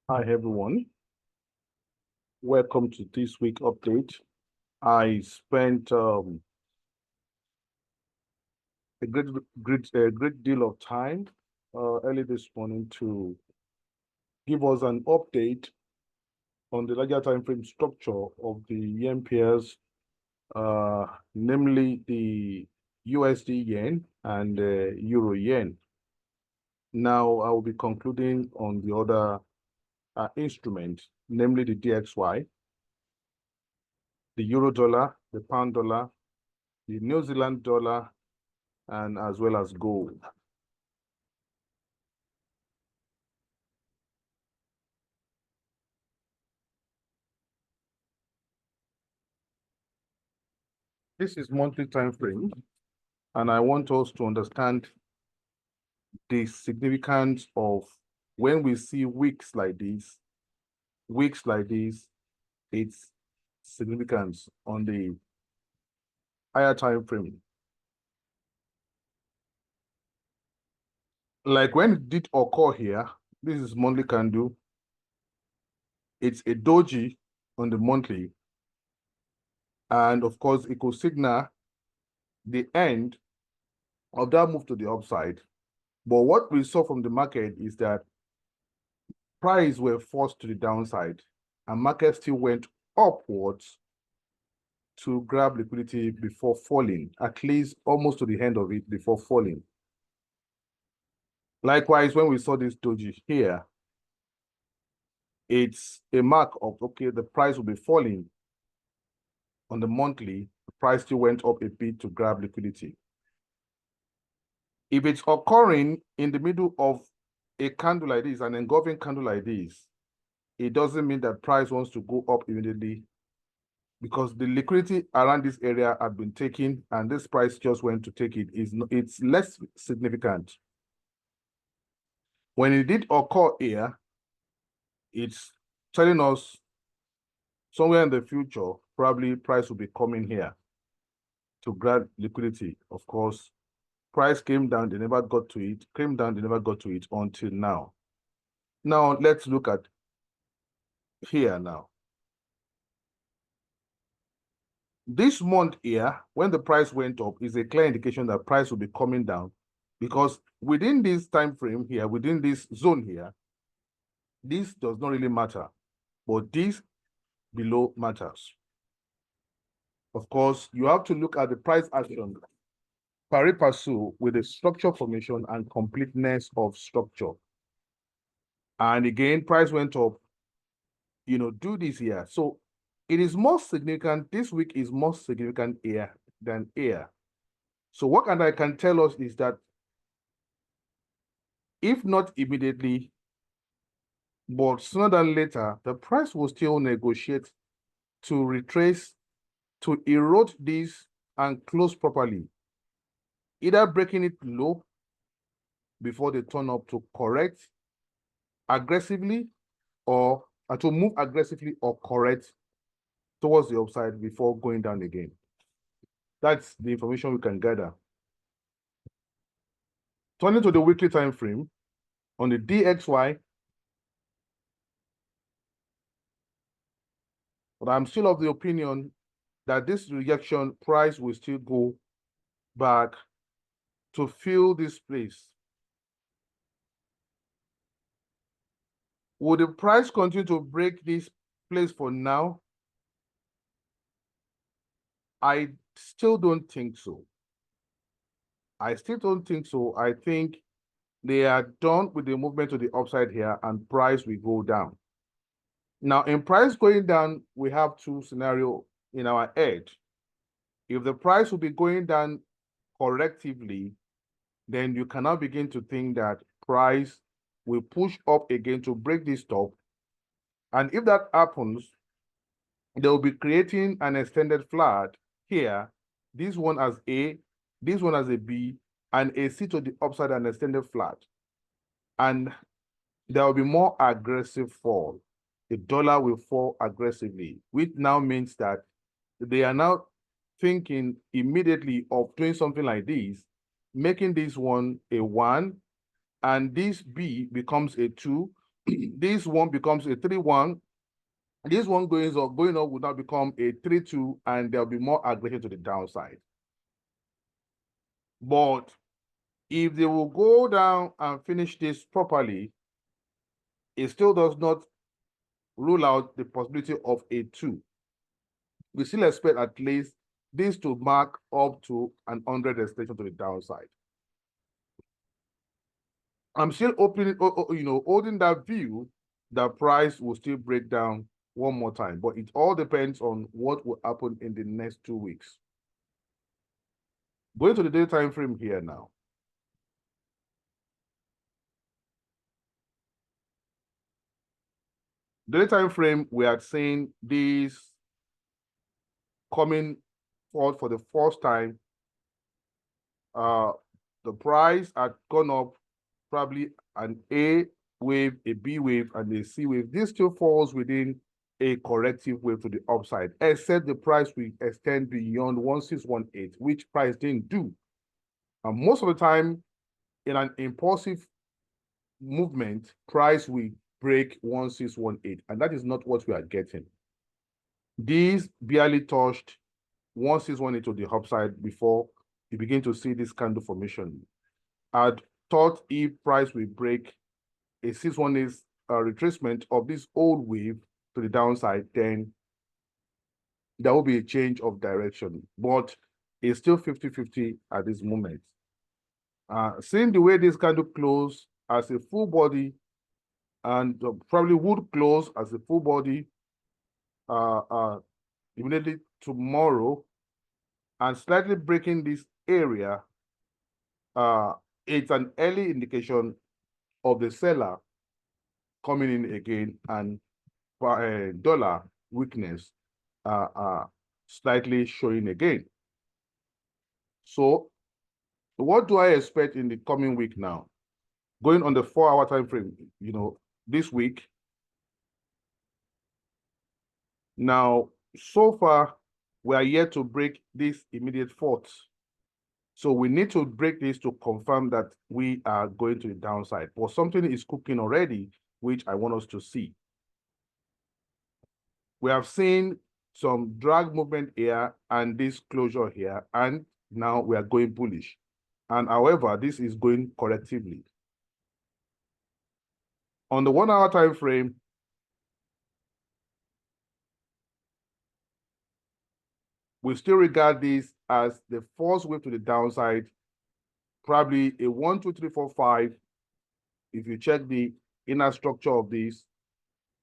Hi everyone, welcome to this week update. I spent a great deal of time early this morning to give us an update on the larger time frame structure of the yen pairs, namely the USD yen and Euro yen. Now I will be concluding on the other instrument, namely the DXY, the Euro dollar, the pound dollar, the New Zealand dollar, and as well as gold. This is monthly time frame, and I want us to understand the significance of when we see weeks like this, its significance on the higher time frame. Like when it did occur here, this is monthly candle. It's a doji on the monthly, and of course, it could signal the end of that move to the upside. But what we saw from the market is that prices were forced to the downside, and market still went upwards to grab liquidity before falling, at least almost to the end of it before falling. Likewise, when we saw this doji here, it's a mark of, okay, the price will be falling on the monthly, the price still went up a bit to grab liquidity. If it's occurring in the middle of a candle like this, an engulfing candle like this, it doesn't mean that price wants to go up immediately, because the liquidity around this area had been taken and this price just went to take it. It's less significant. When it did occur here, it's telling us somewhere in the future, probably price will be coming here to grab liquidity. Of course, price came down, they never got to it, came down, they never got to it until now. Now, let's look at here now. This month here, when the price went up, is a clear indication that price will be coming down, because within this time frame here, within this zone here, this does not really matter, but this below matters. Of course, you have to look at the price action pari passu with the structure formation and completeness of structure. And again, price went up, do this here. So it is more significant, this week is more significant here than here. So what I can tell us is that if not immediately, but sooner than later, the price will still negotiate to retrace, to erode this and close properly, either breaking it low before they turn up to correct aggressively, or to move aggressively or correct towards the upside before going down again. That's the information we can gather. Turning to the weekly time frame, on the DXY, but I'm still of the opinion that this rejection price will still go back to fill this place. Will the price continue to break this place for now? I still don't think so. I still don't think so. I think they are done with the movement to the upside here, and price will go down. Now, in price going down, we have two scenarios in our head. If the price will be going down correctively, then you cannot begin to think that price will push up again to break this top. And if that happens, they will be creating an extended flat here, this one as A, this one as a B, and a C to the upside and extended flat. And there will be more aggressive fall. The dollar will fall aggressively, which now means that they are now thinking immediately of doing something like this, making this one a 1, and this B becomes a 2, this one becomes a 3-1. This one going up would now become a 3-2, and there'll be more aggression to the downside. But if they will go down and finish this properly, it still does not rule out the possibility of a 2. We still expect at least this to mark up to an 100 extension to the downside. I'm still holding that view that price will still break down one more time, but it all depends on what will happen in the next 2 weeks. Going to the daily time frame here now. Daily time frame, we are seeing this coming forth for the first time. The price had gone up, probably an A wave, a B wave, and a C wave. This still falls within a corrective wave to the upside, except the price will extend beyond 1618, which price didn't do. And most of the time, in an impulsive movement, price will break 1618, and that is not what we are getting. These barely touched 1618 to the upside before you begin to see this candle formation. I'd thought if price will break a 618 retracement of this old wave to the downside, then there will be a change of direction, but it's still 50-50 at this moment. Seeing the way this candle closed as a full body, and probably would close as a full body immediately tomorrow, and slightly breaking this area, it's an early indication of the seller coming in again, and dollar weakness slightly showing again. So what do I expect in the coming week now? Going on the 4-hour time frame, this week. Now, so far, we are yet to break this immediate fault. So we need to break this to confirm that we are going to the downside. But something is cooking already, which I want us to see. We have seen some drag movement here and this closure here, and now we are going bullish. And however, this is going correctively. On the 1-hour time frame, we still regard this as the first wave to the downside, probably a 1, 2, 3, 4, 5. If you check the inner structure of this,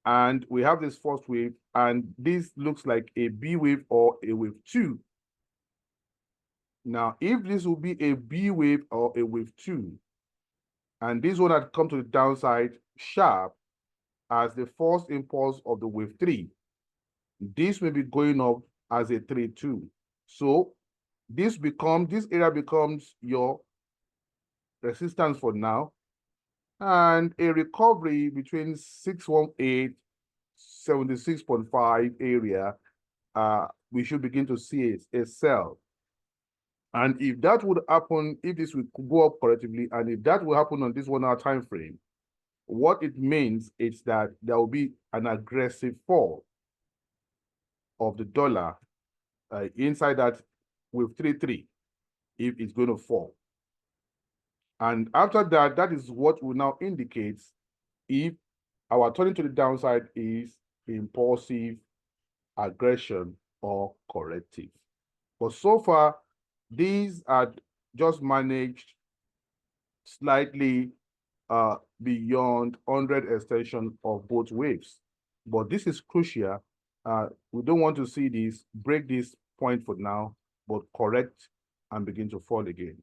and we have this first wave, and this looks like a B wave or a wave 2. Now, if this will be a B wave or a wave 2, and this one had come to the downside sharp as the first impulse of the wave 3, this may be going up as a 3-2. So this area becomes your resistance for now, and a recovery between 618, 76.5 area, we should begin to see a sell. And if that would happen, if this will go up correctively, and if that will happen on this 1-hour time frame, what it means is that there will be an aggressive fall of the dollar inside that with 3-3, if it's going to fall. And after that, that is what will now indicate if our turning to the downside is impulsive, aggression, or corrective. But so far, these are just managed slightly beyond 100 extension of both waves. But this is crucial. We don't want to see this break this point for now, but correct and begin to fall again.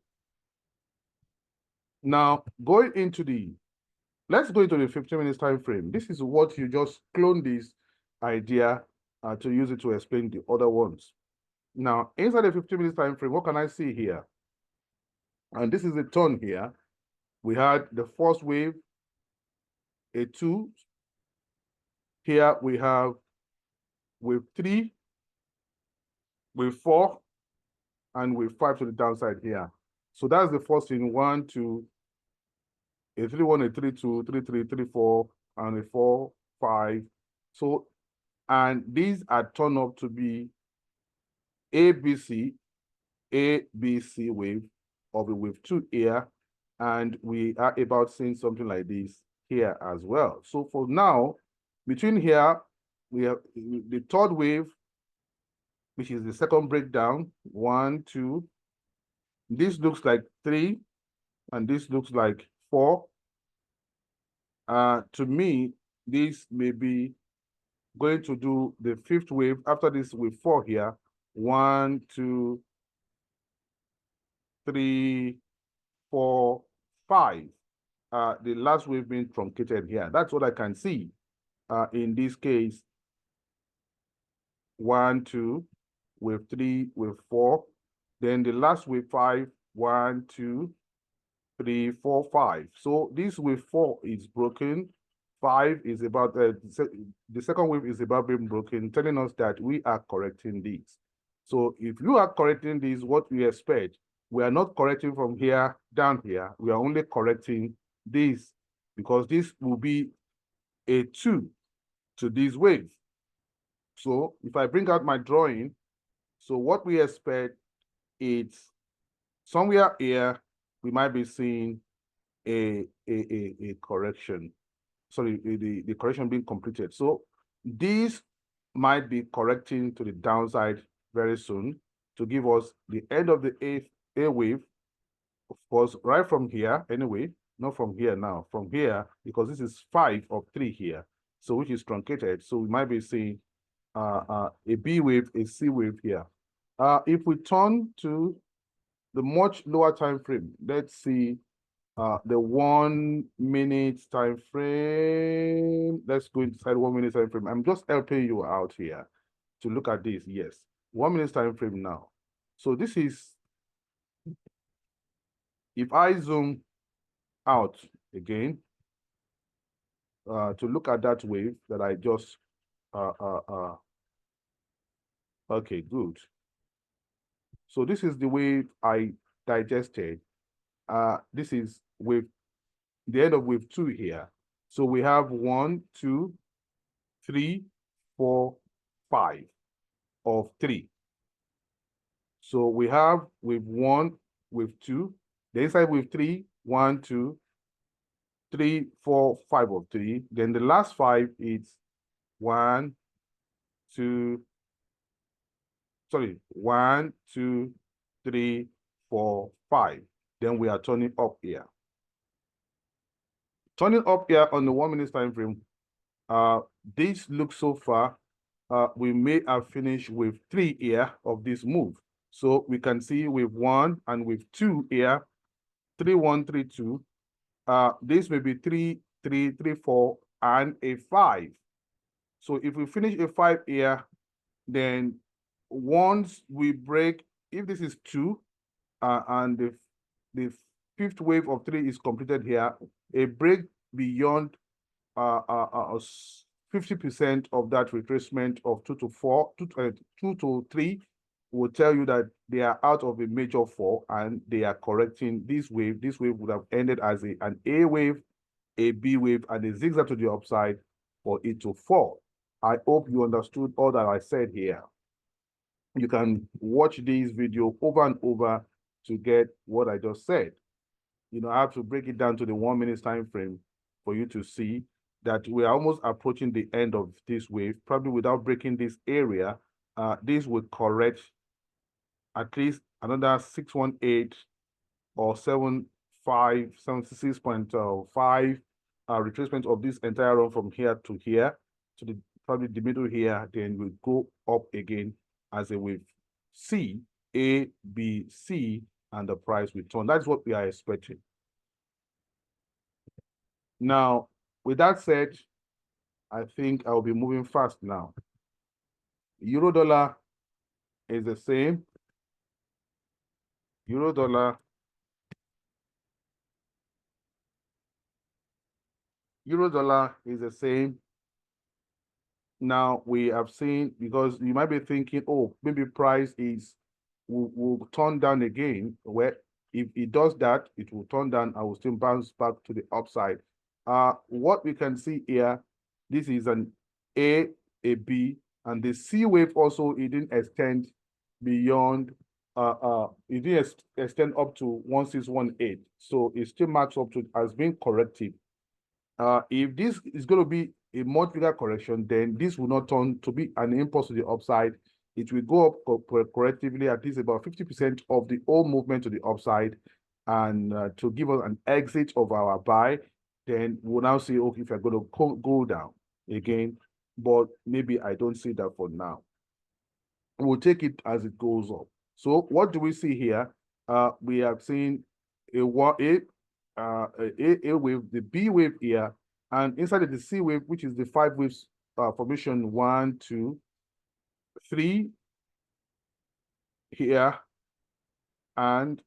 Now, let's go into the 15 minutes time frame. This is what you just clone this idea to use it to explain the other ones. Now, inside the 15 minutes time frame, what can I see here? And this is the turn here. We had the first wave, a 2. Here we have wave 3, wave 4, and wave 5 to the downside here. So that's the first thing. 1, 2, a 3-1, a 3-2, 3-3, 3-4, and a 4, 5. So, and these are turned up to be ABC wave of a wave 2 here, and we are about seeing something like this here as well. So for now, between here, we have the third wave, which is the second breakdown, 1, 2. This looks like 3, and this looks like 4. To me, this may be going to do the 5th wave after this wave 4 here. 1, 2, 3, 4, 5. The last wave being truncated here. That's what I can see. In this case, 1, 2, wave 3, wave 4. Then the last wave 5, 1, 2, 3, 4, 5. So this wave 4 is broken. 5 is about the second wave is about being broken, telling us that we are correcting this. So if you are correcting this, what we expect, we are not correcting from here down here. We are only correcting this, because this will be a 2 to this wave. So if I bring out my drawing, so what we expect is somewhere here, we might be seeing a correction. Sorry, the correction being completed. So this might be correcting to the downside very soon to give us the end of the A wave, of course, right from here anyway, not from here now, from here, because this is 5 of 3 here, so which is truncated. So we might be seeing a B wave, a C wave here. If we turn to the much lower time frame, let's see the 1 minute time frame. Let's go inside 1 minute time frame. I'm just helping you out here to look at this. Yes, 1 minute time frame now. So this is, if I zoom out again to look at that wave that I just okay, good. So this is the wave I digested. This is wave, the end of wave 2 here. So we have 1, 2, 3, 4, 5 of 3. So we have wave 1, wave 2, the inside wave 3, 1, 2, 3, 4, 5 of 3. Then the last 5 is 1, 2, 3, 4, 5. Then we are turning up here. Turning up here on the 1 minute time frame, this looks so far, we may have finished with 3 here of this move. So we can see with 1 and with 2 here, 3, 1, 3, 2. This may be 3, 3, 3, 4, and a 5. So if we finish a 5 here, then once we break, if this is 2, and the 5th wave of 3 is completed here, a break beyond 50% of that retracement of 2 to 4, 2 to 3 will tell you that they are out of a major fall and they are correcting this wave. This wave would have ended as an A wave, a B wave, and a zigzag to the upside for it to fall. I hope you understood all that I said here. You can watch this video over and over to get what I just said. You know, I have to break it down to the 1 minute time frame for you to see that we are almost approaching the end of this wave, probably without breaking this area. This would correct at least another 618 or 76.5 retracement of this entire run from here to here, to the probably the middle here. Then we'll go up again as a wave C, A, B, C, and the price will turn. That's what we are expecting. Now, with that said, I think I'll be moving fast now. Euro dollar is the same. Euro dollar is the same. Now we have seen, because you might be thinking, oh, maybe price will turn down again. Where if it does that, it will turn down. I will still bounce back to the upside what we can see here, this is an A, B, and the C wave also, it didn't extend beyond, it didn't extend up to 1618. So it still marks up to as being corrective. If this is going to be a much bigger correction, then this will not turn to be an impulse to the upside. It will go up correctively at least about 50% of the whole movement to the upside, and to give us an exit of our buy. Then we'll now see, okay, if you're going to go down again, but maybe I don't see that for now. We'll take it as it goes up. So what do we see here? We have seen a wave, the B wave here, and inside of the C wave, which is the 5 waves formation, 1, 2, 3 here, and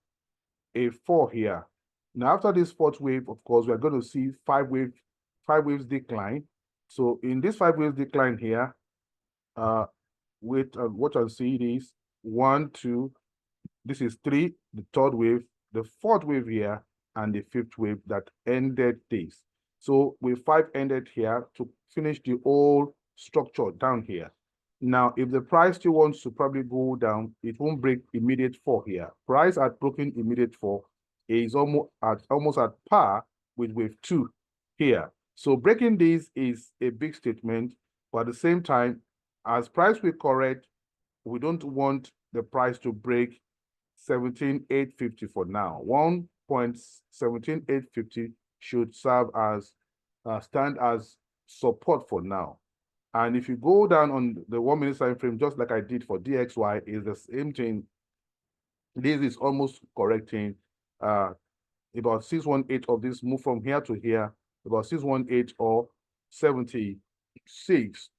a 4 here. Now, after this 4th wave, of course, we're going to see 5 waves decline. So in this 5 waves decline here, what I'll see is 1, 2, this is 3, the 3rd wave, the 4th wave here, and the 5th wave that ended this. So wave 5 ended here to finish the whole structure down here. Now, if the price still wants to probably go down, it won't break immediate 4 here. Price at broken immediate 4 is almost at par with wave 2 here. So breaking this is a big statement, but at the same time, as price will correct, we don't want the price to break 17,850 for now. 1.17850 should serve as stand as support for now. And if you go down on the 1 minute time frame, just like I did for DXY, is the same thing. This is almost correcting. About 618 of this move from here to here, about 618 or 76.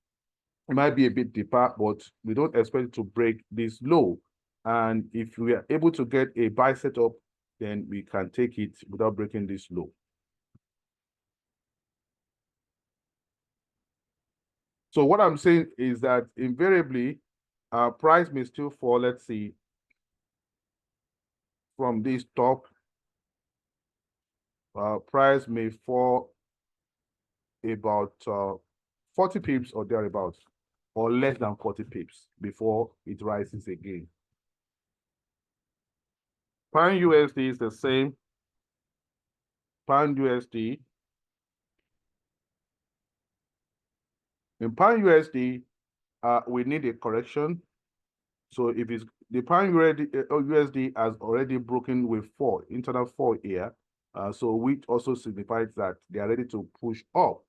It might be a bit deeper, but we don't expect it to break this low. And if we are able to get a buy setup, then we can take it without breaking this low. So what I'm saying is that invariably, price may still fall, let's see, from this top. Price may fall about 40 pips or thereabouts, or less than 40 pips before it rises again. Pound USD is the same. Pound USD. In Pound USD, we need a correction. So if it's the Pound USD has already broken with 4, internal 4 here. So which also signifies that they are ready to push up.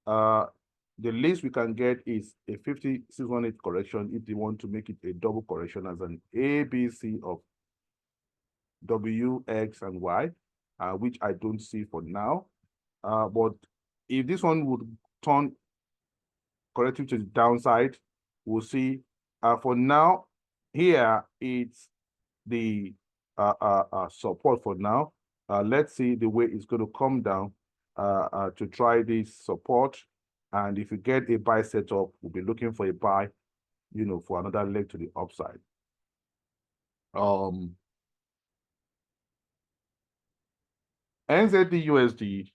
The least we can get is a 5618 correction if they want to make it a double correction as an ABC of W, X, and Y, which I don't see for now. But if this one would turn corrective to the downside, we'll see. For now, here it's the support for now. Let's see the way it's going to come down to try this support. And if you get a buy setup, we'll be looking for a buy, for another leg to the upside. NZD USD.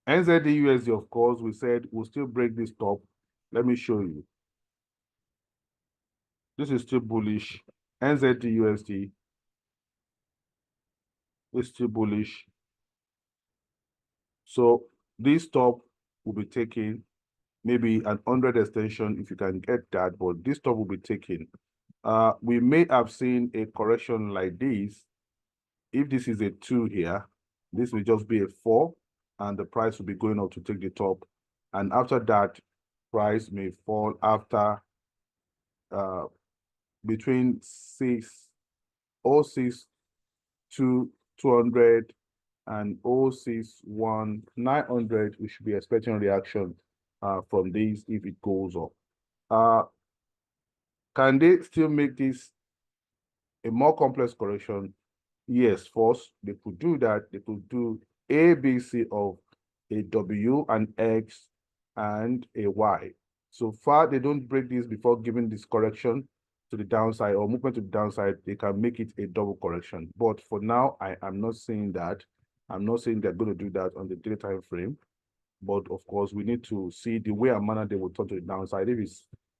NZD USD, of course, we said we'll still break this top. Let me show you. This is still bullish. NZD USD is still bullish. So this top will be taken, maybe an 100 extension if you can get that, but this top will be taken. We may have seen a correction like this. If this is a 2 here, this will just be a 4, and the price will be going up to take the top. And after that, price may fall after between 606 to 200 and 061 900. We should be expecting a reaction from this if it goes up. Can they still make this a more complex correction? Yes, first, they could do that. They could do A, B, C of a W, an X, and a Y. So far, they don't break this before giving this correction. to the downside or movement to the downside, they can make it a double correction. But for now, I am not saying that. I'm not saying they're going to do that on the daily time frame. But of course, we need to see the way and manner they will turn to the downside. If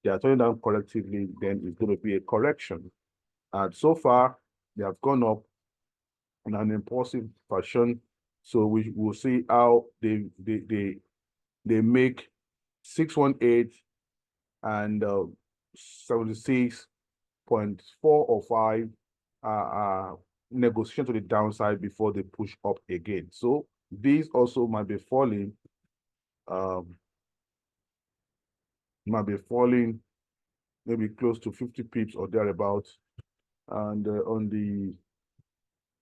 they are turning down collectively, then it's going to be a correction. And so far, they have gone up in an impulsive fashion. So we will see how they make 618 and 76.4 or 5 negotiation to the downside before they push up again. So these also might be falling maybe close to 50 pips or thereabouts. And on the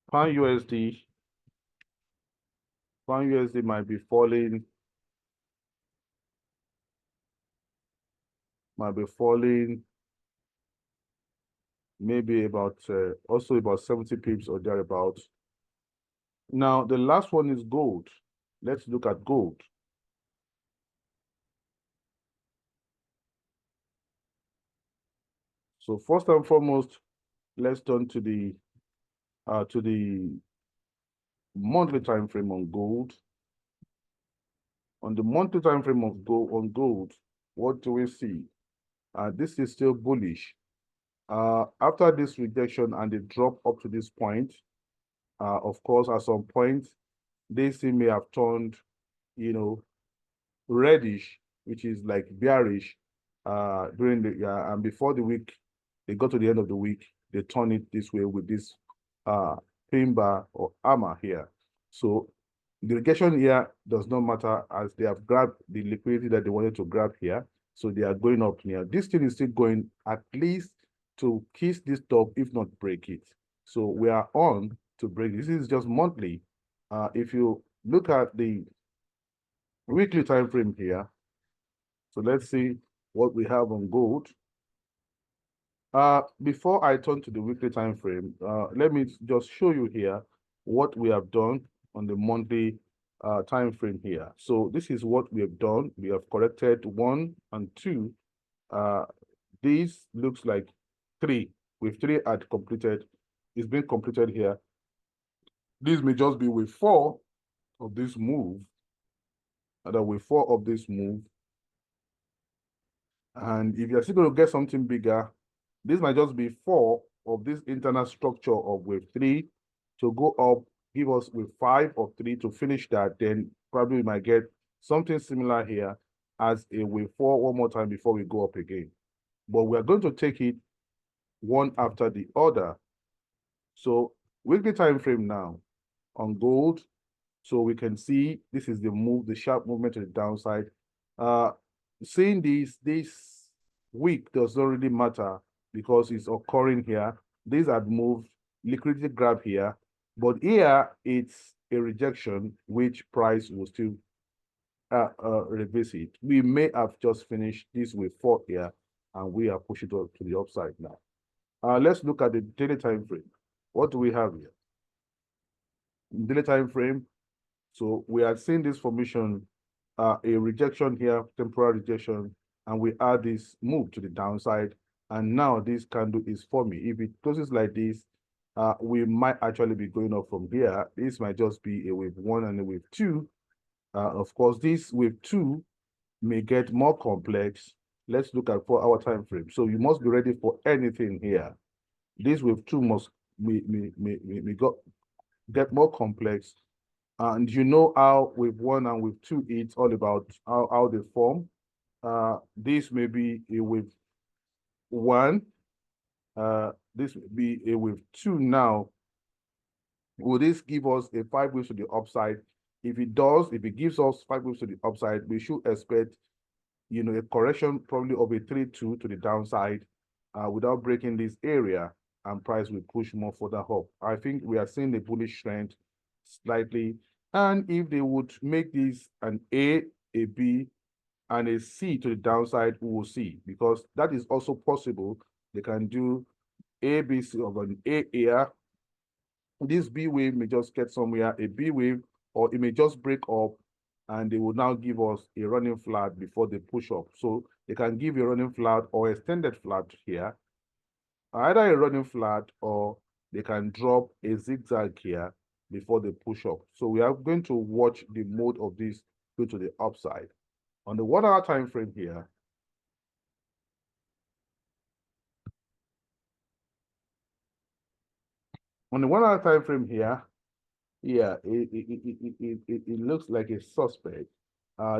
pound USD might be falling maybe about also about 70 pips or thereabouts. Now the last one is gold. Let's look at gold. So first and foremost, let's turn to the monthly time frame on gold. On the monthly time frame of gold, what do we see? This is still bullish. After this rejection and the drop up to this point, of course, at some point, this thing may have turned, reddish, which is like bearish, during the and before the week, they got to the end of the week, they turn it this way with this pin bar or armor here. So the rejection here does not matter, as they have grabbed the liquidity that they wanted to grab here. So they are going up here. This thing is still going at least to kiss this top, if not break it. So we are on to break. This is just monthly. If you look at the weekly time frame here, so let's see what we have on gold. Before I turn to the weekly time frame, let me just show you here what we have done on the monthly time frame here. So this is what we have done. We have corrected 1 and 2. This looks like 3. With 3 had completed, it's been completed here. This may just be with 4 of this move, and then with 4 of this move. And if you're still going to get something bigger, this might just be 4 of this internal structure of wave 3 to go up, give us with 5 of 3 to finish that. Then probably we might get something similar here as a wave 4 one more time before we go up again. But we are going to take it one after the other. So weekly time frame now on gold. So we can see this is the move, the sharp movement to the downside. Seeing this week does not really matter because it's occurring here. These have moved, liquidity grab here, but here it's a rejection, which price will still revisit. We may have just finished this with 4 here, and we are pushing to the upside now. Let's look at the daily time frame. What do we have here? Daily time frame. So we are seeing this formation, a rejection here, temporary rejection, and we add this move to the downside. And now this candle is forming. If it closes like this, we might actually be going up from here. This might just be a wave 1 and a wave 2. Of course, this wave 2 may get more complex. Let's look at 4-hour time frame. So you must be ready for anything here. This wave 2 must get more complex. And you know how wave 1 and wave 2, it's all about how they form. This may be a wave 1. This will be a wave 2 now. Will this give us a 5 waves to the upside? If it does, if it gives us 5 waves to the upside, we should expect, a correction probably of a 3-2 to the downside without breaking this area, and price will push more further up. I think we are seeing the bullish trend slightly. And if they would make this an A, a B, and a C to the downside, we will see, because that is also possible. They can do A, B, C of an A here. This B wave may just get somewhere, a B wave, or it may just break up, and they will now give us a running flat before they push up. So they can give a running flat or extended flat here. either a running flat or they can drop a zigzag here before they push up. So we are going to watch the mode of this go to the upside. On the 1 hour time frame here, on the 1 hour time frame here, yeah, it looks like a suspect.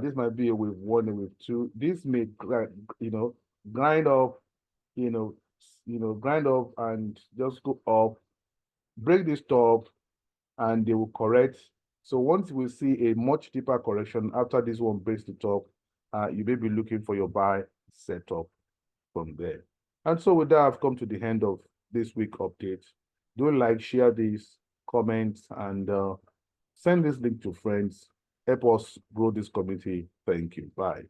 This might be a wave 1, a wave 2. This may grind up, grind up and just go up, break this top, and they will correct. So once we see a much deeper correction after this one breaks the top, you may be looking for your buy setup from there. And so with that, I've come to the end of this week update. Do like, share this, comment, and send this link to friends. Help us grow this community. Thank you. Bye.